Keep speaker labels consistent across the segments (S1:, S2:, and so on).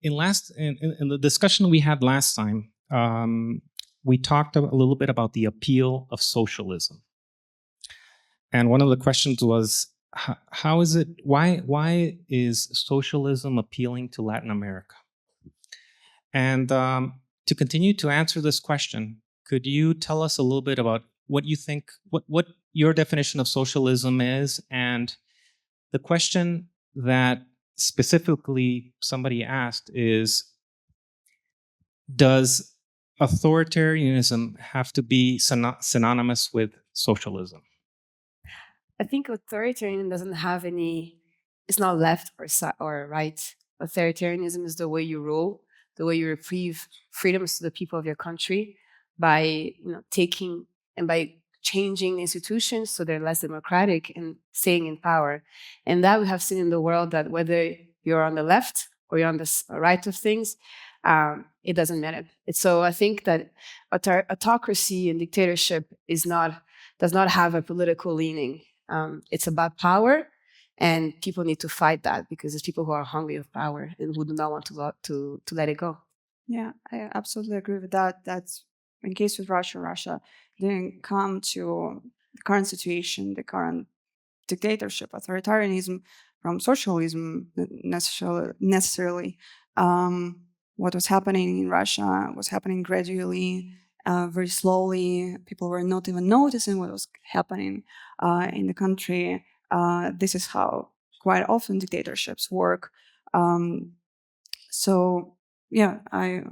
S1: in the discussion we had last time, we talked a little bit about the appeal of socialism. And one of the questions was, how is it, why is socialism appealing to Latin America? And to continue to answer this question, could you tell us a little bit about what you think, what your definition of socialism is? And the question that specifically somebody asked is, does authoritarianism have to be synonymous with socialism?
S2: I think authoritarianism doesn't have any, it's not left or right. Authoritarianism is the way you rule, the way you reprieve freedoms to the people of your country by taking and by changing institutions so they're less democratic and staying in power. And that we have seen in the world, that whether you're on the left or you're on the right of things, it doesn't matter. So I think that autocracy and dictatorship does not have a political leaning. It's about power, and people need to fight that because there's people who are hungry of power and who do not want to let it go.
S3: Yeah, I absolutely agree with that. That's in case with Russia didn't come to the current situation, the current dictatorship, authoritarianism from socialism necessarily. What was happening in Russia was happening gradually, very slowly. People were not even noticing what was happening in the country. This is how quite often dictatorships work. So yeah, I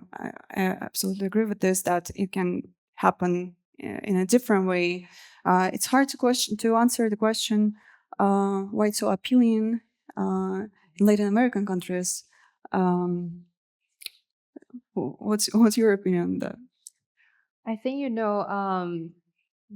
S3: absolutely agree with this, that it can happen in a different way. It's hard to answer the question why it's so appealing in Latin American countries. What's your opinion on that?
S4: I think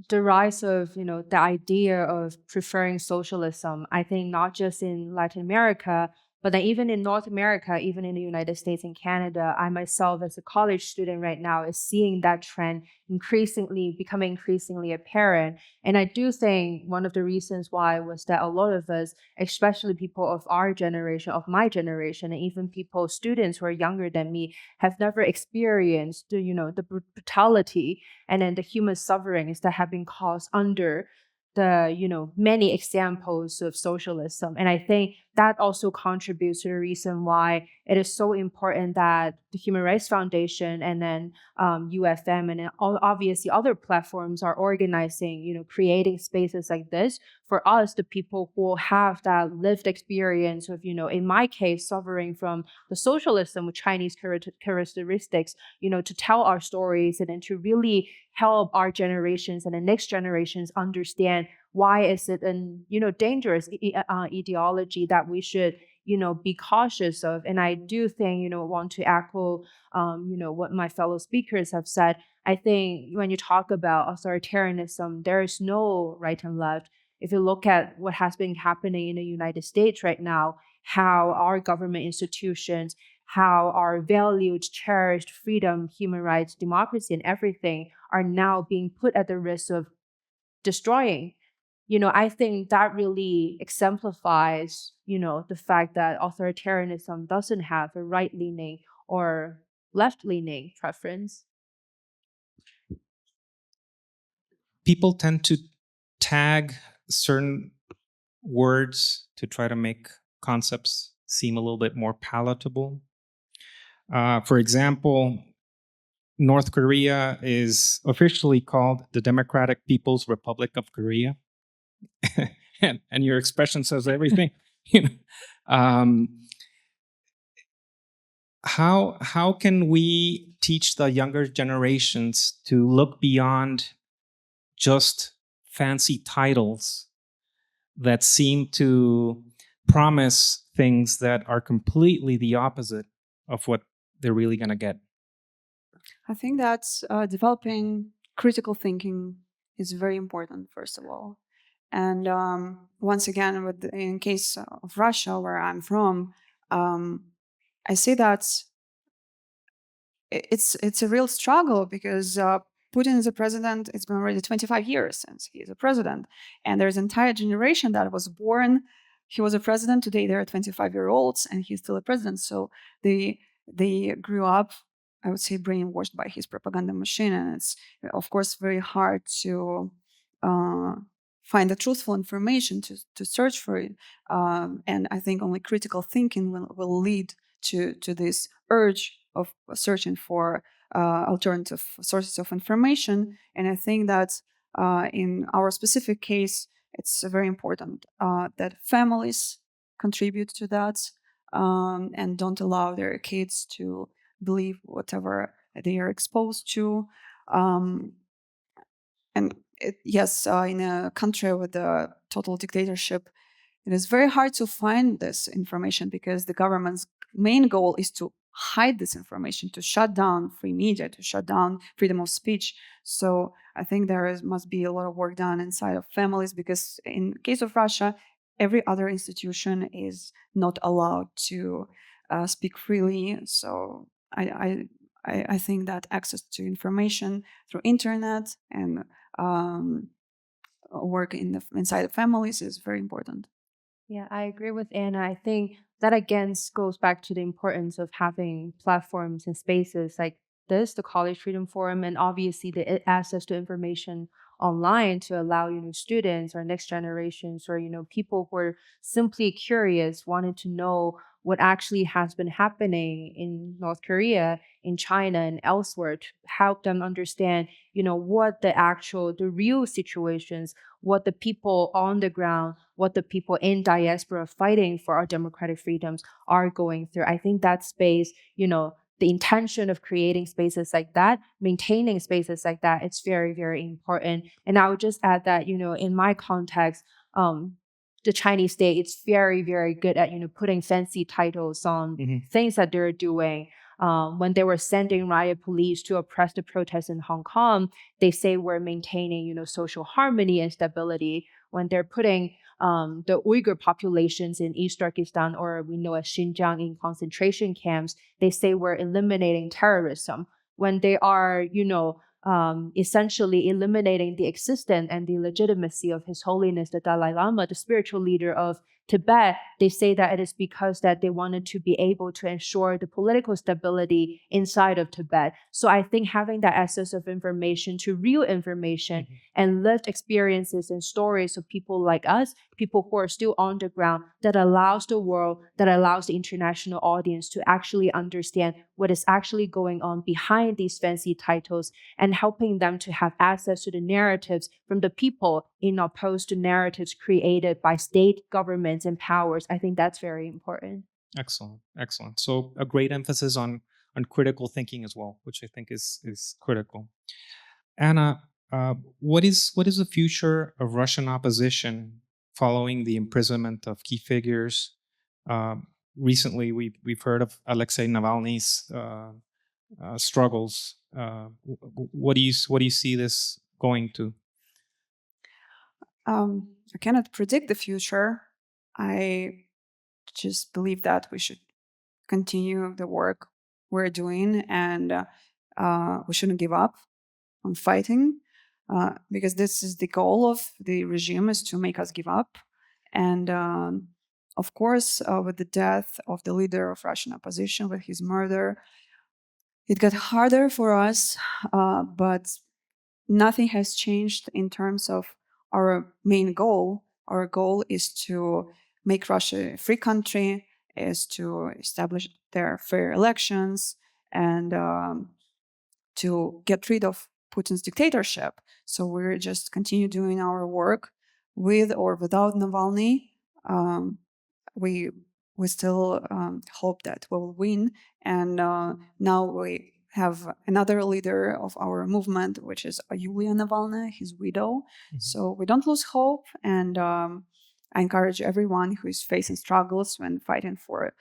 S4: the rise of the idea of preferring socialism, I think not just in Latin America, but then even in North America, even in the United States and Canada, I myself as a college student right now is seeing that trend becoming increasingly apparent. And I do think one of the reasons why was that a lot of us, especially people of our generation, of my generation, and even students who are younger than me, have never experienced the brutality and then the human sufferings that have been caused under the many examples of socialism. And I think that also contributes to the reason why it is so important that the Human Rights Foundation and then UFM and then obviously other platforms are organizing, creating spaces like this for us, the people who have that lived experience of, in my case, suffering from the socialism with Chinese characteristics, to tell our stories and then to really help our generations and the next generations understand why is it an dangerous ideology that we should be cautious of. And I do think want to echo what my fellow speakers have said. I think when you talk about authoritarianism, there is no right and left. If you look at what has been happening in the United States right now, how our government institutions, how our valued, cherished freedom, human rights, democracy, and everything are now being put at the risk of destroying. I think that really exemplifies, the fact that authoritarianism doesn't have a right-leaning or left-leaning preference.
S1: People tend to tag certain words to try to make concepts seem a little bit more palatable. For example, North Korea is officially called the Democratic People's Republic of Korea. and your expression says everything. How can we teach the younger generations to look beyond just fancy titles that seem to promise things that are completely the opposite of what they're really going to get?
S3: I think that developing critical thinking is very important, first of all. And once again, in case of Russia, where I'm from, I see that it's a real struggle because Putin is a president. It's been already 25 years since he is a president. And there's an entire generation that was born. He was a president. Today, they're 25-year-olds, and he's still a president. So the they grew up, I would say, brainwashed by his propaganda machine, and it's of course very hard to find the truthful information, to search for it. And I think only critical thinking will lead to this urge of searching for alternative sources of information. And I think that in our specific case, it's very important that families contribute to that, and don't allow their kids to believe whatever they are exposed to. And yes, in a country with a total dictatorship, it is very hard to find this information because the government's main goal is to hide this information, to shut down free media, to shut down freedom of speech. So I think must be a lot of work done inside of families, because in case of Russia, every other institution is not allowed to speak freely. So I think that access to information through internet and work inside of families is very important.
S4: Yeah, I agree with Anna. I think that again goes back to the importance of having platforms and spaces like this, the College Freedom Forum, and obviously the access to information online to allow, students or next generations or, people who are simply curious, wanted to know what actually has been happening in North Korea, in China, and elsewhere to help them understand, what the real situations, what the people on the ground, what the people in diaspora fighting for our democratic freedoms are going through. I think that space, the intention of creating spaces like that, maintaining spaces like that, it's very, very important. And I would just add that, in my context, the Chinese state, it's very, very good at, putting fancy titles on things that they're doing. When they were sending riot police to oppress the protests in Hong Kong, they say we're maintaining, social harmony and stability. When they're putting the Uyghur populations in East Turkestan, or we know as Xinjiang, in concentration camps, they say we're eliminating terrorism. When they are, essentially eliminating the existence and the legitimacy of His Holiness the Dalai Lama, the spiritual leader of Tibet, they say that it is because that they wanted to be able to ensure the political stability inside of Tibet. So I think having that access of information to real information and lived experiences and stories of people like us, people who are still on the ground, that allows the world, that allows the international audience to actually understand what is actually going on behind these fancy titles, and helping them to have access to the narratives from the people in opposed to narratives created by state governments and powers. I think that's very important.
S1: Excellent, excellent. So a great emphasis on critical thinking as well, which I think is critical. Anna, what is the future of Russian opposition following the imprisonment of key figures? Recently, we've heard of Alexei Navalny's struggles. What do you see this going to?
S3: I cannot predict the future. I just believe that we should continue the work we're doing, and we shouldn't give up on fighting, because this is the goal of the regime, is to make us give up. And of course, with the death of the leader of Russian opposition, with his murder, it got harder for us, but nothing has changed in terms of our main goal. Our goal is to make Russia a free country, is to establish their fair elections, and to get rid of Putin's dictatorship. So we're just continue doing our work with or without Navalny. We still hope that we'll win. And now we have another leader of our movement, which is Yulia Navalny, his widow. So we don't lose hope, and I encourage everyone who is facing struggles when fighting for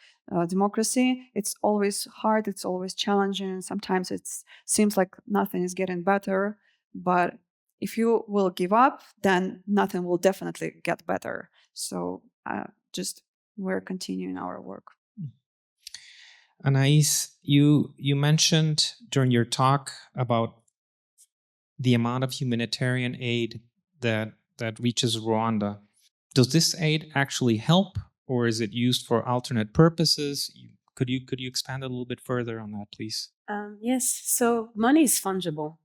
S3: democracy. It's always hard, it's always challenging. Sometimes it seems like nothing is getting better, but if you will give up, then nothing will definitely get better. So just we're continuing our work.
S1: Anaïse, you mentioned during your talk about the amount of humanitarian aid that reaches Rwanda. Does this aid actually help, or is it used for alternate purposes? You Could you expand a little bit further on that, please?
S2: Yes. So money is fungible,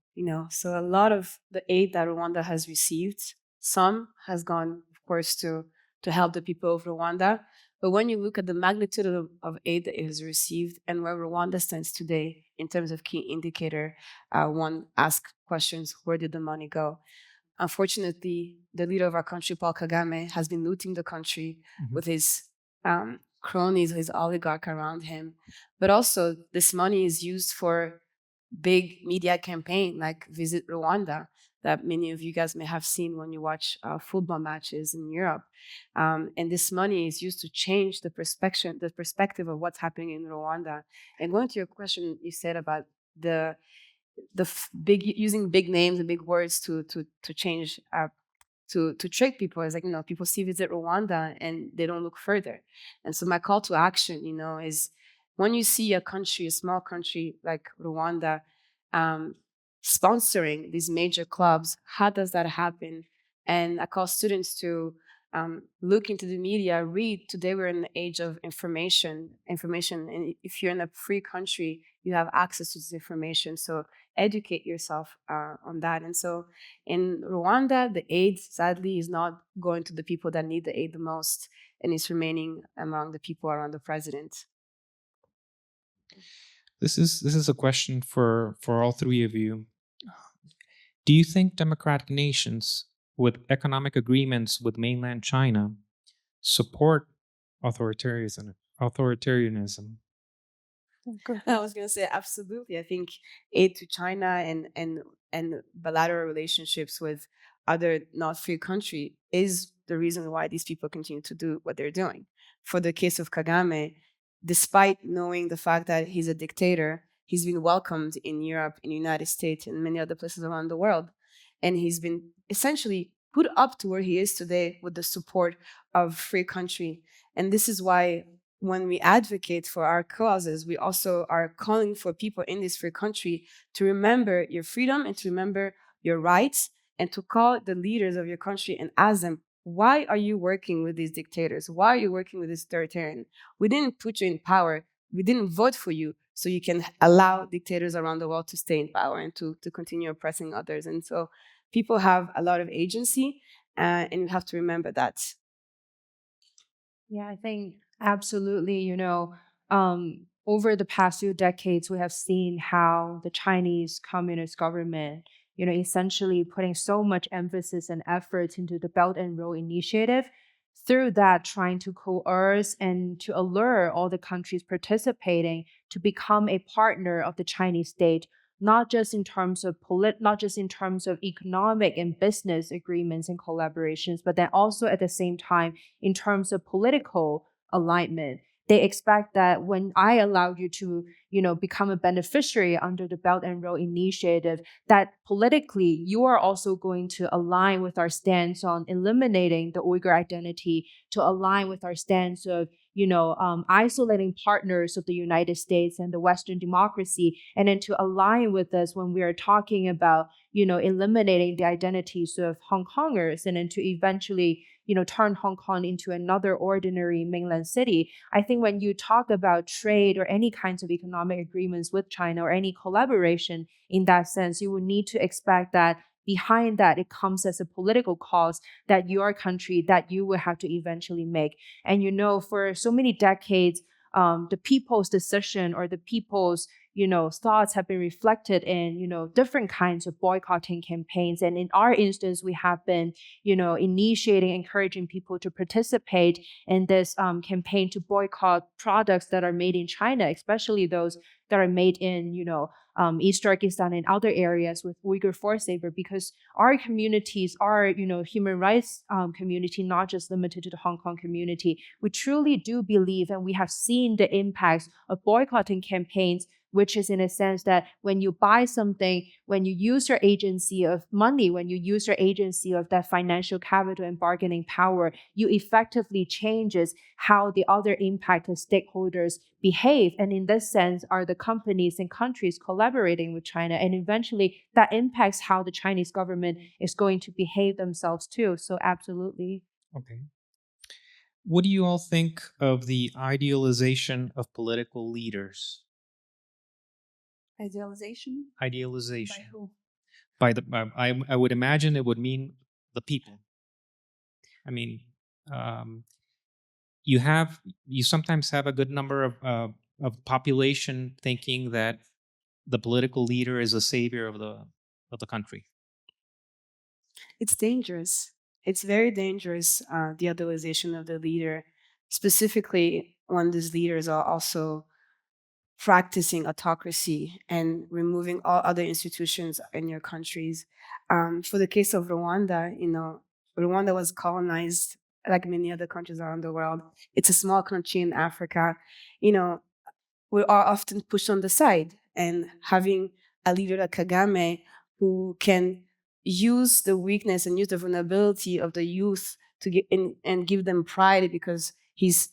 S2: So a lot of the aid that Rwanda has received, some has gone, of course, to help the people of Rwanda. But when you look at the magnitude of aid that it has received and where Rwanda stands today in terms of key indicator, one asks questions: where did the money go? Unfortunately, the leader of our country, Paul Kagame, has been looting the country with his cronies, his oligarch around him. But also, this money is used for big media campaign like Visit Rwanda, that many of you guys may have seen when you watch football matches in Europe. And this money is used to change the perspective of what's happening in Rwanda. And going to your question, you said about the big using big names and big words to change to trick people. Is like, people see Visit Rwanda and they don't look further. And so my call to action, is when you see a small country like Rwanda, sponsoring these major clubs, how does that happen? And I call students to look into the media, read. Today we're in the age of information, and if you're in a free country, you have access to this information. So educate yourself on that. And so in Rwanda, the aid, sadly, is not going to the people that need the aid the most, and it's remaining among the people around the president.
S1: This is a question for all three of you. Do you think democratic nations with economic agreements with mainland China support authoritarianism?
S2: I was going to say absolutely. I think aid to China and bilateral relationships with other not free country is the reason why these people continue to do what they're doing. For the case of Kagame, despite knowing the fact that he's a dictator, he's been welcomed in Europe, in the United States, and many other places around the world. And he's been essentially put up to where he is today with the support of free country. And this is why when we advocate for our causes, we also are calling for people in this free country to remember your freedom and to remember your rights, and to call the leaders of your country and ask them, why are you working with these dictators? Why are you working with this authoritarian? We didn't put you in power. We didn't vote for you so you can allow dictators around the world to stay in power and to continue oppressing others. And so people have a lot of agency, and you have to remember that.
S4: Yeah, I think absolutely. Over the past few decades, we have seen how the Chinese Communist government, essentially putting so much emphasis and effort into the Belt and Road Initiative, through that trying to coerce and to allure all the countries participating to become a partner of the Chinese state, not just in terms of economic and business agreements and collaborations, but then also at the same time in terms of political alignment. They expect that when I allow you to, become a beneficiary under the Belt and Road Initiative, that politically you are also going to align with our stance on eliminating the Uyghur identity, to align with our stance of, isolating partners of the United States and the Western democracy, and then to align with us when we are talking about, eliminating the identities of Hong Kongers, and then to eventually, turn Hong Kong into another ordinary mainland city. I think when you talk about trade or any kinds of economic agreements with China or any collaboration in that sense, you would need to expect that behind that, it comes as a political cause that your country, that you will have to eventually make. And for so many decades, the people's decision or the people's thoughts have been reflected in different kinds of boycotting campaigns. And in our instance, we have been initiating, encouraging people to participate in this campaign to boycott products that are made in China, especially those that are made in East Turkestan and other areas with Uyghur forced labor, because our communities are human rights community, not just limited to the Hong Kong community. We truly do believe, and we have seen the impacts of boycotting campaigns, which is in a sense that when you buy something, when you use your agency of money, when you use your agency of that financial capital and bargaining power, you effectively changes how the other impacted stakeholders behave. And in this sense, are the companies and countries collaborating with China. And eventually that impacts how the Chinese government is going to behave themselves too. So absolutely.
S1: Okay. What do you all think of the idealization of political leaders?
S3: Idealization?
S1: Idealization.
S2: By who?
S1: By the, I would imagine it would mean the people. I mean, you sometimes have a good number of population thinking that the political leader is a savior of the country.
S2: It's dangerous. It's very dangerous, the idealization of the leader, specifically when these leaders are also practicing autocracy and removing all other institutions in your countries. For the case of Rwanda, Rwanda was colonized like many other countries around the world. It's a small country in Africa. We are often pushed on the side, and having a leader like Kagame who can use the weakness and use the vulnerability of the youth to get in and give them pride because he's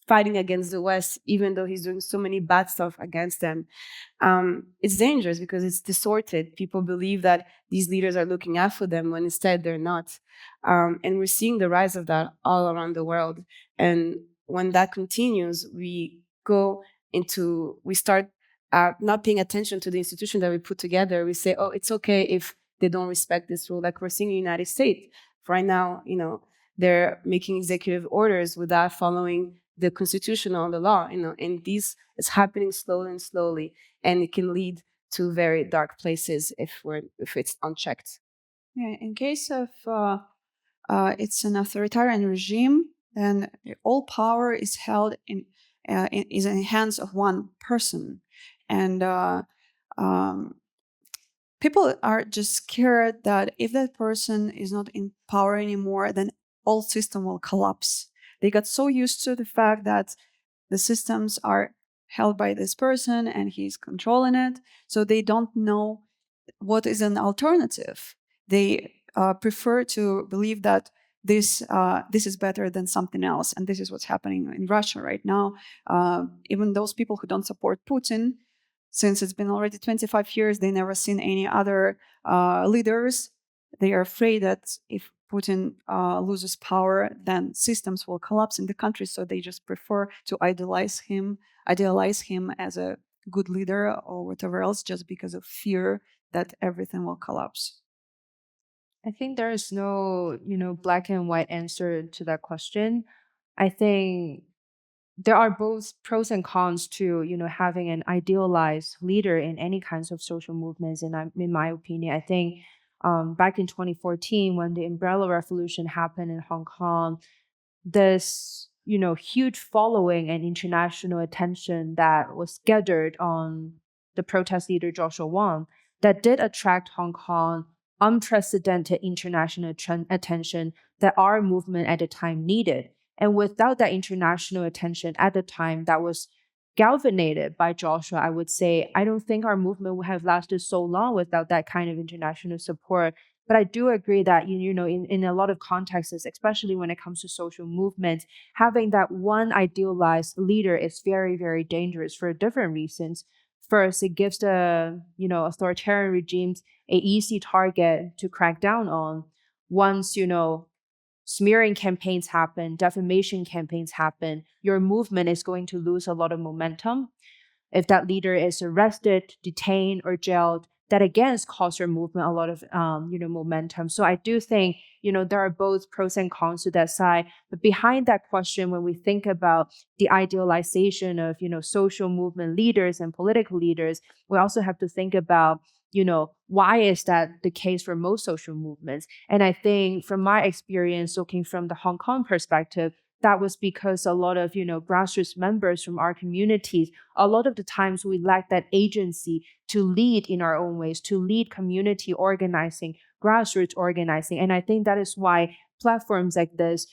S2: fighting against the West, even though he's doing so many bad stuff against them. It's dangerous because it's distorted. People believe that these leaders are looking out for them when instead they're not. And we're seeing the rise of that all around the world. And when that continues, we start not paying attention to the institution that we put together. We say, oh, it's okay if they don't respect this rule. Like we're seeing in the United States right now, they're making executive orders without following the constitution or the law, and this is happening slowly, and it can lead to very dark places if it's unchecked.
S3: Yeah, in case of it's an authoritarian regime, then all power is held is in the hands of one person, and people are just scared that if that person is not in power anymore, then all system will collapse. They got so used to the fact that the systems are held by this person and he's controlling it, so they don't know what is an alternative. They prefer to believe that this is better than something else, and this is what's happening in Russia right now. Even those people who don't support Putin, since it's been already 25 years, they never seen any other leaders. They are afraid that if Putin loses power, then systems will collapse in the country. So they just prefer to idealize him as a good leader or whatever else, just because of fear that everything will collapse.
S4: I think there is no, black and white answer to that question. I think there are both pros and cons to, having an idealized leader in any kinds of social movements. And in my opinion, I think back in 2014, when the Umbrella Revolution happened in Hong Kong, this, huge following and international attention that was gathered on the protest leader Joshua Wong, that did attract Hong Kong unprecedented international attention that our movement at the time needed. And without that international attention at the time that was galvanized by Joshua, I would say, I don't think our movement would have lasted so long without that kind of international support. But I do agree that, in a lot of contexts, especially when it comes to social movements, having that one idealized leader is very, very dangerous for different reasons. First, it gives the, authoritarian regimes an easy target to crack down on. Once, smearing campaigns happen, defamation campaigns happen, your movement is going to lose a lot of momentum. If that leader is arrested, detained, or jailed, that again costs your movement a lot of momentum. So I do think there are both pros and cons to that side. But behind that question, when we think about the idealization of social movement leaders and political leaders, we also have to think about why is that the case for most social movements? And I think from my experience looking from the Hong Kong perspective, that was because a lot of, grassroots members from our communities, a lot of the times we lack that agency to lead in our own ways, to lead community organizing, grassroots organizing. And I think that is why platforms like this,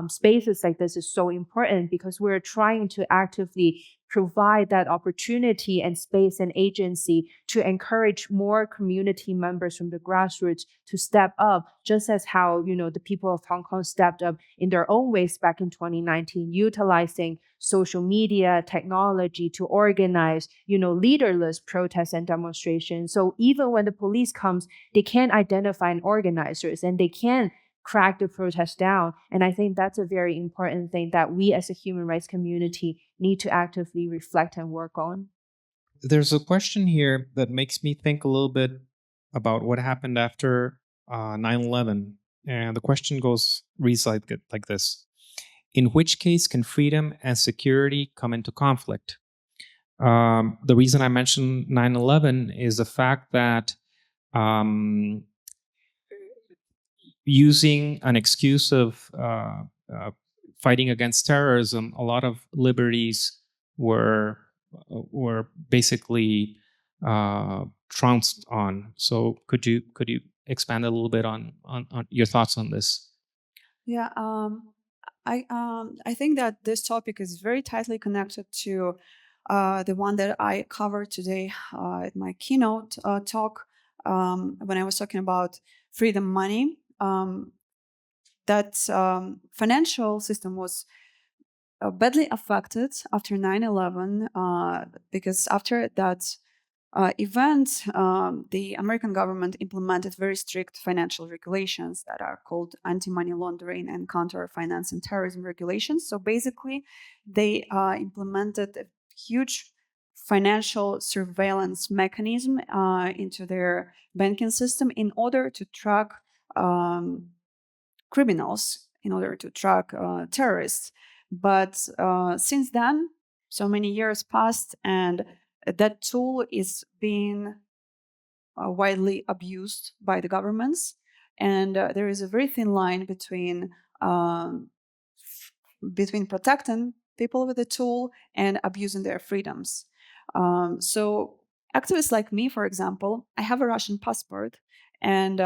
S4: spaces like this is so important, because we're trying to actively provide that opportunity and space and agency to encourage more community members from the grassroots to step up, just as how, the people of Hong Kong stepped up in their own ways back in 2019, utilizing social media, technology to organize, leaderless protests and demonstrations. So even when the police comes, they can't identify organizers and they can't crack the protest down. And I think that's a very important thing that we as a human rights community need to actively reflect and work on.
S1: There's a question here that makes me think a little bit about what happened after 9/11. And the question reads like this. In which case can freedom and security come into conflict? The reason I mentioned 9/11 is the fact that using an excuse of fighting against terrorism, a lot of liberties were basically trounced on. So could you expand a little bit on your thoughts on this?
S3: Yeah, I think that this topic is very tightly connected to the one that I covered today at my keynote talk when I was talking about freedom money. That financial system was badly affected after 9/11 because after that event, the American government implemented very strict financial regulations that are called anti-money laundering and counter-financing terrorism regulations. So basically, they implemented a huge financial surveillance mechanism into their banking system in order to track criminals, in order to track terrorists. But since then, so many years passed, and that tool is being widely abused by the governments. And there is a very thin line between protecting people with the tool and abusing their freedoms. So activists like me, for example, I have a Russian passport, and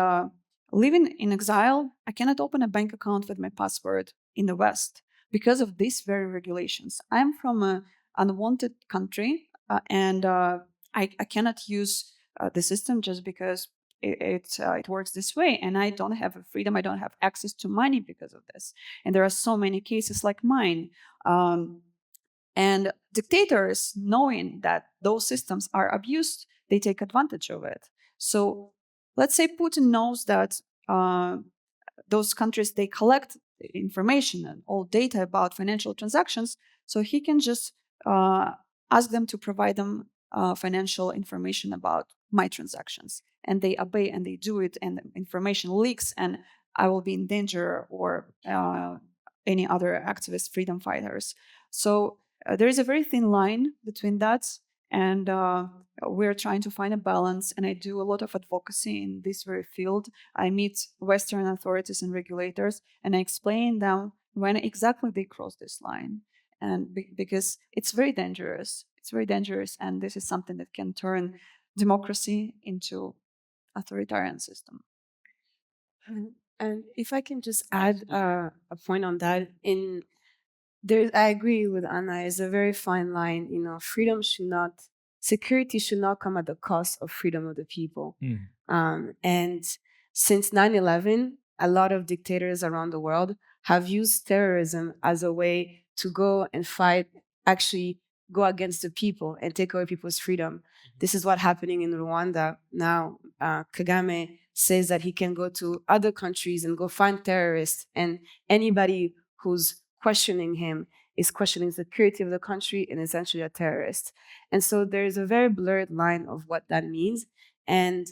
S3: living in exile, I cannot open a bank account with my passport in the West because of these very regulations. I'm from an unwanted country, and I cannot use the system just because it works this way, and I don't have a freedom. I don't have access to money because of this. And there are so many cases like mine. And dictators, knowing that those systems are abused, they take advantage of it. So let's say Putin knows that those countries, they collect information and all data about financial transactions, so he can just ask them to provide them financial information about my transactions. And they obey and they do it, and the information leaks, and I will be in danger, or any other activist freedom fighters. So there is a very thin line between that, and we're trying to find a balance. And I do a lot of advocacy in this very field. I meet Western authorities and regulators, and I explain them when exactly they cross this line. And because it's very dangerous. It's very dangerous, and this is something that can turn democracy into authoritarian system.
S2: And if I can just add a point on that, I agree with Anna. It's a very fine line. Security should not come at the cost of freedom of the people. And since 9/11, a lot of dictators around the world have used terrorism as a way to go and fight, actually go against the people and take away people's freedom. This is what's happening in Rwanda now. Kagame says that he can go to other countries and go find terrorists, and anybody who's questioning him is questioning the security of the country and essentially a terrorist. And so there's a very blurred line of what that means. And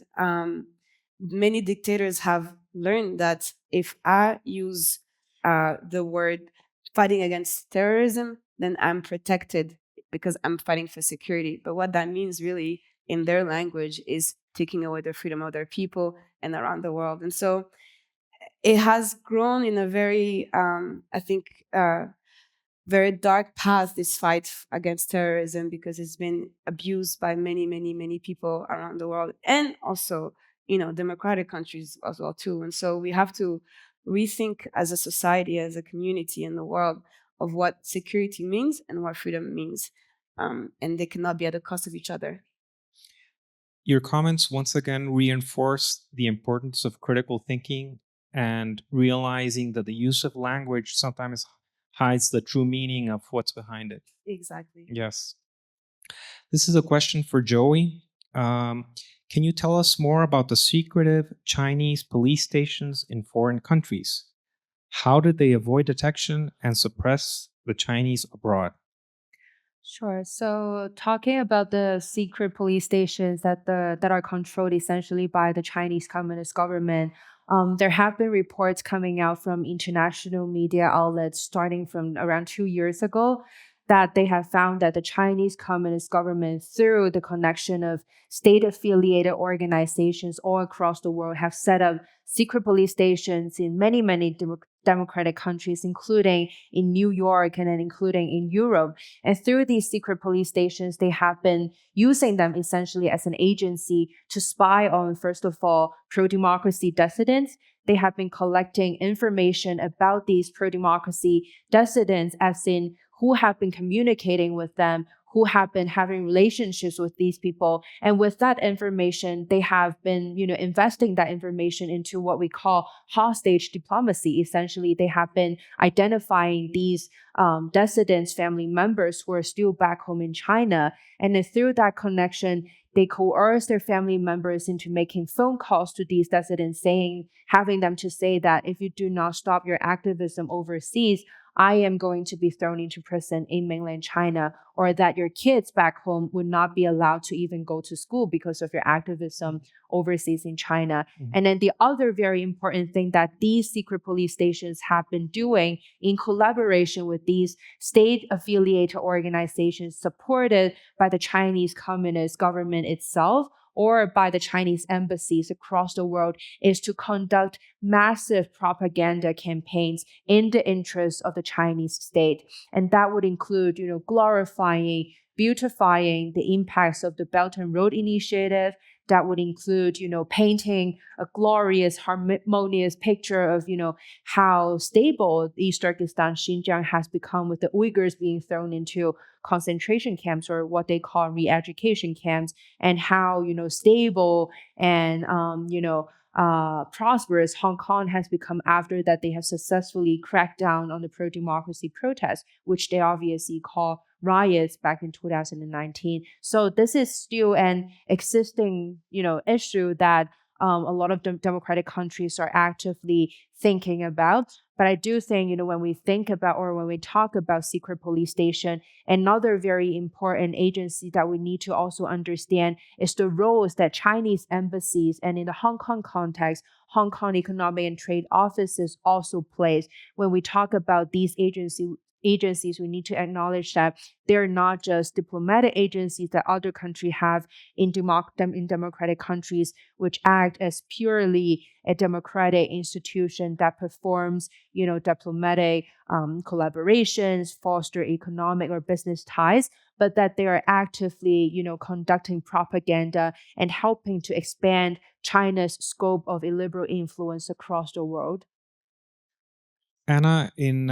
S2: many dictators have learned that if I use the word fighting against terrorism, then I'm protected because I'm fighting for security. But what that means really in their language is taking away the freedom of their people and around the world. And so it has grown in a very, very dark path, this fight against terrorism, because it's been abused by many, many, many people around the world, and also, democratic countries as well too. And so we have to rethink as a society, as a community in the world, of what security means and what freedom means. And they cannot be at the cost of each other.
S1: Your comments once again reinforce the importance of critical thinking and realizing that the use of language sometimes hides the true meaning of what's behind it.
S2: Exactly.
S1: Yes. This is a question for Joey. can you tell us more about the secretive Chinese police stations in foreign countries? How did they avoid detection and suppress the Chinese abroad?
S4: Sure. So talking about the secret police stations that are controlled essentially by the Chinese Communist government, there have been reports coming out from international media outlets starting from around 2 years ago that they have found that the Chinese Communist government, through the connection of state-affiliated organizations all across the world, have set up secret police stations in many, many democratic countries, including in New York and then including in Europe. And through these secret police stations, they have been using them essentially as an agency to spy on, first of all, pro-democracy dissidents. They have been collecting information about these pro-democracy dissidents, as in who have been communicating with them, who have been having relationships with these people. And with that information, they have been, investing that information into what we call hostage diplomacy. Essentially, they have been identifying these dissidents' family members who are still back home in China. And then through that connection, they coerce their family members into making phone calls to these dissidents, having them to say that if you do not stop your activism overseas, I am going to be thrown into prison in mainland China, or that your kids back home would not be allowed to even go to school because of your activism overseas in China. Mm-hmm. And then the other very important thing that these secret police stations have been doing in collaboration with these state-affiliated organizations supported by the Chinese Communist government itself, or by the Chinese embassies across the world, is to conduct massive propaganda campaigns in the interest of the Chinese state. And that would include, glorifying, beautifying the impacts of the Belt and Road Initiative. That would include, painting a glorious, harmonious picture of, how stable East Turkestan, Xinjiang has become, with the Uyghurs being thrown into concentration camps, or what they call re-education camps, and how, stable and, prosperous Hong Kong has become after that they have successfully cracked down on the pro-democracy protests, which they obviously call riots back in 2019. So this is still an existing, issue that a lot of democratic countries are actively thinking about. But I do think, when we think about, or when we talk about secret police station, another very important agency that we need to also understand is the roles that Chinese embassies, and in the Hong Kong context, Hong Kong Economic and Trade Offices also plays. When we talk about these agencies, we need to acknowledge that they're not just diplomatic agencies that other countries have in democratic countries, which act as purely a democratic institution that performs, diplomatic collaborations, foster economic or business ties, but that they are actively, conducting propaganda and helping to expand China's scope of illiberal influence across the world.
S1: Anna, in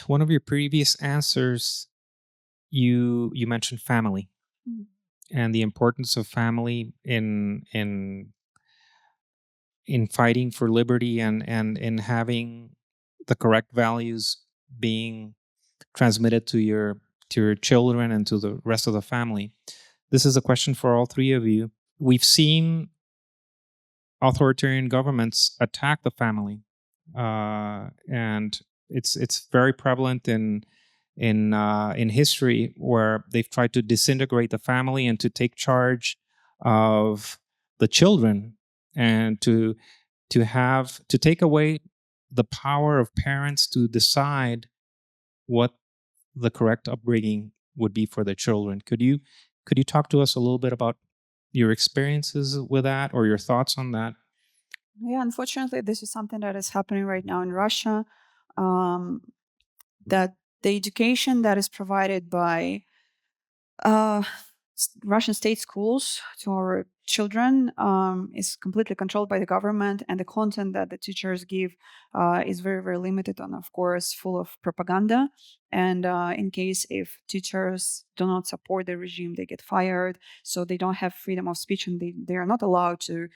S1: one of your previous answers, you mentioned family and the importance of family in fighting for liberty and in having the correct values being transmitted to your children and to the rest of the family. This is a question for all three of you. We've seen authoritarian governments attack the family. And it's very prevalent in history, where they've tried to disintegrate the family and to take charge of the children, and to take away the power of parents to decide what the correct upbringing would be for their children. Could you talk to us a little bit about your experiences with that, or your thoughts on that?
S3: Yeah, unfortunately, this is something that is happening right now in Russia. That the education that is provided by Russian state schools to our children is completely controlled by the government, and the content that the teachers give is very, very limited and, of course, full of propaganda. And in case if teachers do not support the regime, they get fired. So they don't have freedom of speech, and they are not allowed to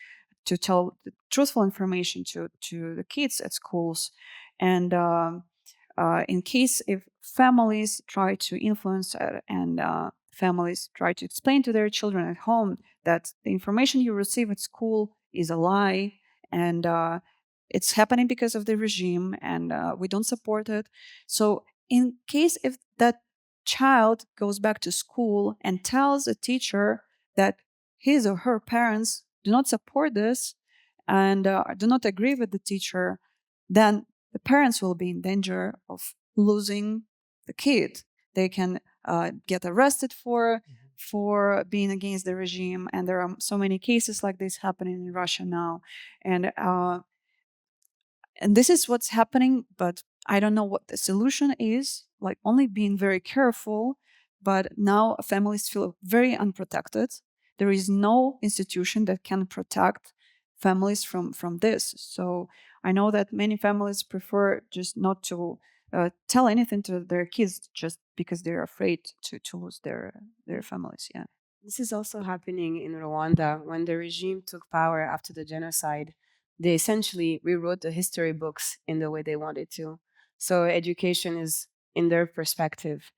S3: tell the truthful information to the kids at schools. And in case if families try to influence and families try to explain to their children at home that the information you receive at school is a lie, and it's happening because of the regime, and we don't support it. So in case if that child goes back to school and tells a teacher that his or her parents do not support this and do not agree with the teacher, then the parents will be in danger of losing the kid. They can get arrested for being against the regime, and there are so many cases like this happening in Russia now, and this is what's happening. But I don't know what the solution is. Like, only being very careful. But now families feel very unprotected. There is no institution that can protect families from this. So I know that many families prefer just not to tell anything to their kids, just because they're afraid to lose their families. Yeah.
S2: This is also happening in Rwanda. When the regime took power after the genocide, they essentially rewrote the history books in the way they wanted to. So education is in their perspective.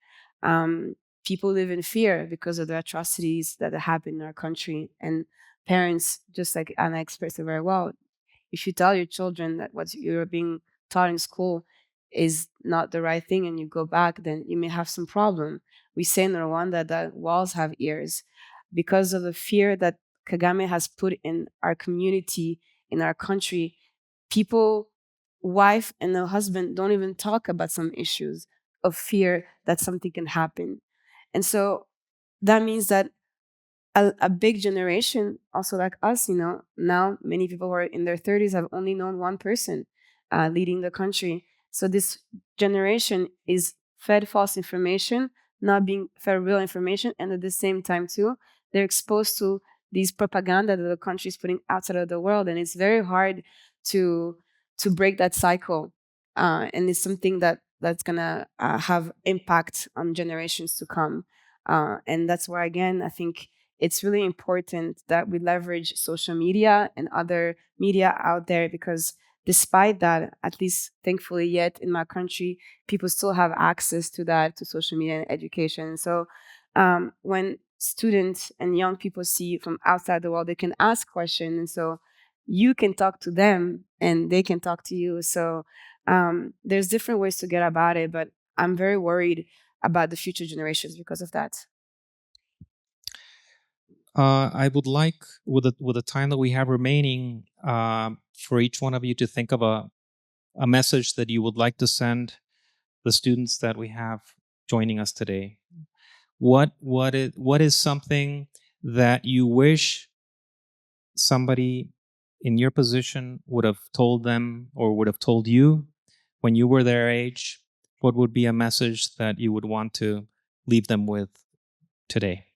S2: People live in fear because of the atrocities that happen in our country. And parents, just like Anna expressed it very well, if you tell your children that what you're being taught in school is not the right thing and you go back, then you may have some problem. We say in Rwanda that walls have ears because of the fear that Kagame has put in our community, in our country. People, wife and the husband, don't even talk about some issues of fear that something can happen. And so that means that a big generation, also like us, now many people who are in their 30s have only known one person leading the country. So this generation is fed false information, not being fed real information, and at the same time too, they're exposed to these propaganda that the country is putting outside of the world, and it's very hard to break that cycle. And it's something that's gonna have impact on generations to come. And that's why, again, I think it's really important that we leverage social media and other media out there, because despite that, at least thankfully yet in my country, people still have access to that, to social media and education. So when students and young people see from outside the world, they can ask questions. And so you can talk to them and they can talk to you. So there's different ways to get about it, but I'm very worried about the future generations because of that.
S1: I would like, with the time that we have remaining, for each one of you to think of a message that you would like to send the students that we have joining us today. What is something that you wish somebody in your position would have told them or would have told you when you were their age? What would be a message that you would want to leave them with today?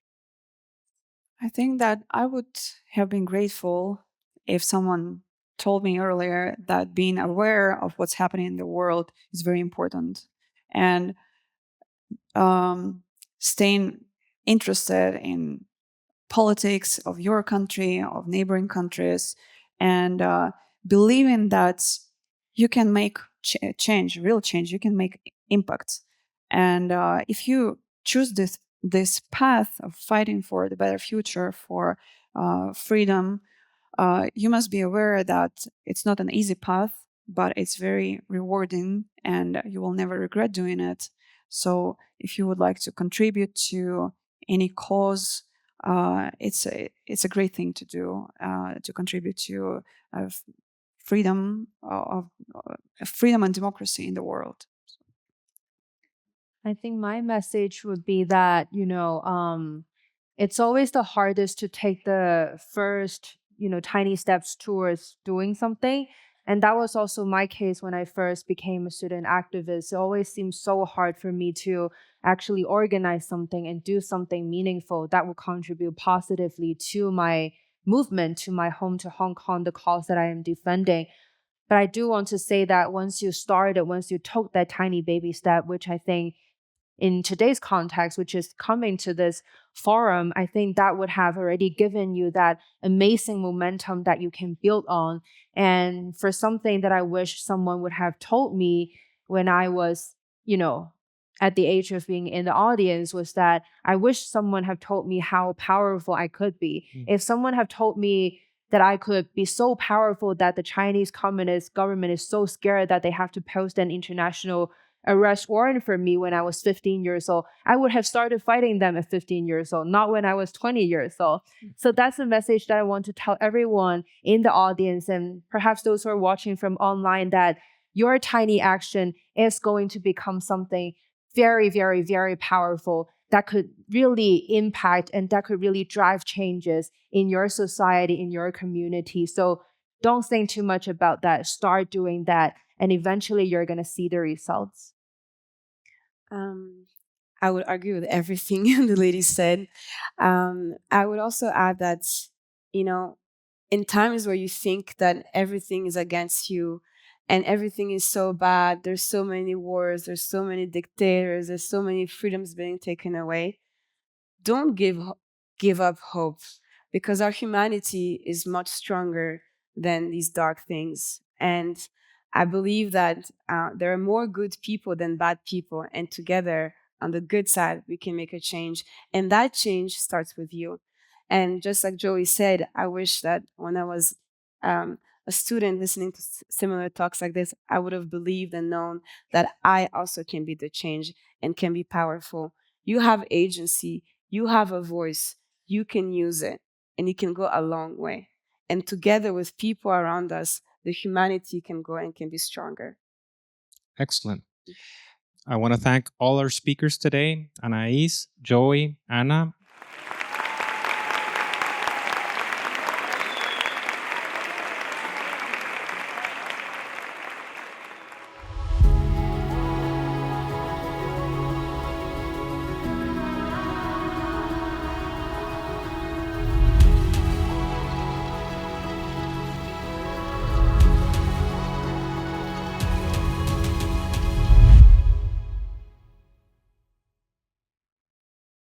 S3: I think that I would have been grateful if someone told me earlier that being aware of what's happening in the world is very important, and staying interested in politics of your country, of neighboring countries, and believing that you can make change, real change. You can make impact, and if you choose this path of fighting for the better future, for freedom, you must be aware that it's not an easy path, but it's very rewarding, and you will never regret doing it. So if you would like to contribute to any cause, it's a great thing to do, to contribute to freedom of freedom and democracy in the world.
S4: I think my message would be that, it's always the hardest to take the first, tiny steps towards doing something. And that was also my case when I first became a student activist. It always seemed so hard for me to actually organize something and do something meaningful that would contribute positively to my movement, to my home, to Hong Kong, the cause that I am defending. But I do want to say that once you started, once you took that tiny baby step, which I think in today's context, which is coming to this forum, I think that would have already given you that amazing momentum that you can build on. And for something that I wish someone would have told me when I was, at the age of being in the audience was that I wish someone had told me how powerful I could be. If someone had told me that I could be so powerful that the Chinese Communist government is so scared that they have to post an international arrest warrant for me when I was 15 years old, I would have started fighting them at 15 years old, not when I was 20 years old. So that's a message that I want to tell everyone in the audience and perhaps those who are watching from online, that your tiny action is going to become something very, very, very powerful that could really impact and that could really drive changes in your society, in your community. So don't think too much about that. Start doing that, and eventually you're going to see the results.
S2: I would agree with everything the lady said. I would also add that, in times where you think that everything is against you and everything is so bad, there's so many wars, there's so many dictators, there's so many freedoms being taken away, don't give up hope, because our humanity is much stronger than these dark things. And I believe that there are more good people than bad people, and together, on the good side, we can make a change. And that change starts with you. And just like Joey said, I wish that when I was a student listening to similar talks like this, I would have believed and known that I also can be the change and can be powerful. You have agency, you have a voice, you can use it, and it can go a long way. And together with people around us, the humanity can grow and can be stronger.
S1: Excellent. I want to thank all our speakers today, Anaïse, Joey, Anna.